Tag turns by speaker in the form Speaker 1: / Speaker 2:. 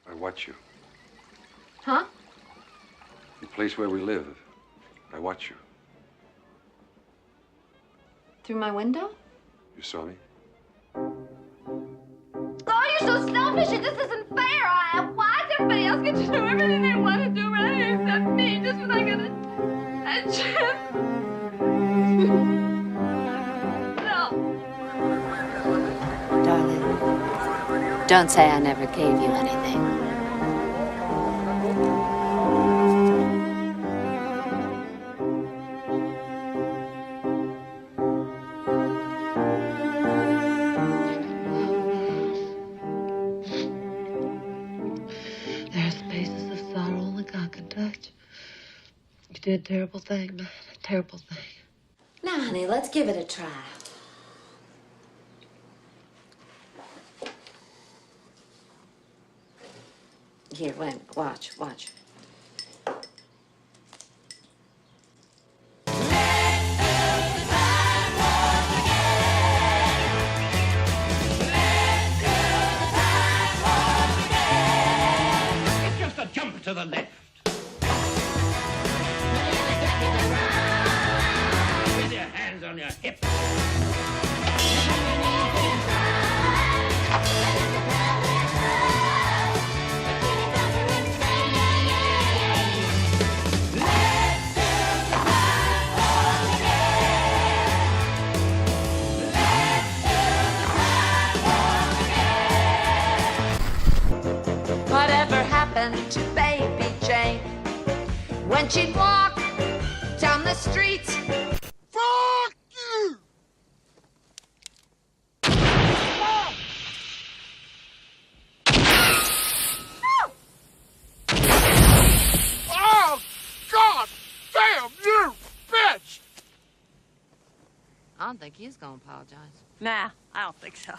Speaker 1: I watch you.
Speaker 2: Huh?
Speaker 1: The place where we live. I watch you.
Speaker 2: Through my window?
Speaker 1: You saw me?
Speaker 2: Oh, you're so selfish. It just isn't fair. Why does everybody else get to do everything they want to do around here except me? Just when I get a chance. No.
Speaker 3: Darling, don't say I never gave you anything.
Speaker 4: There's spaces of sorrow only God can touch. You did a terrible thing, man. A terrible thing.
Speaker 3: Now, honey, let's give it a try. Here, wait, watch.
Speaker 5: It's just a jump to the left. With your hands on your hips.
Speaker 6: Whatever happened to Baby Jane when she'd walk down the street?
Speaker 7: Fuck you! Oh, God damn you, bitch!
Speaker 3: I don't think he's gonna apologize.
Speaker 8: Nah, I don't think so.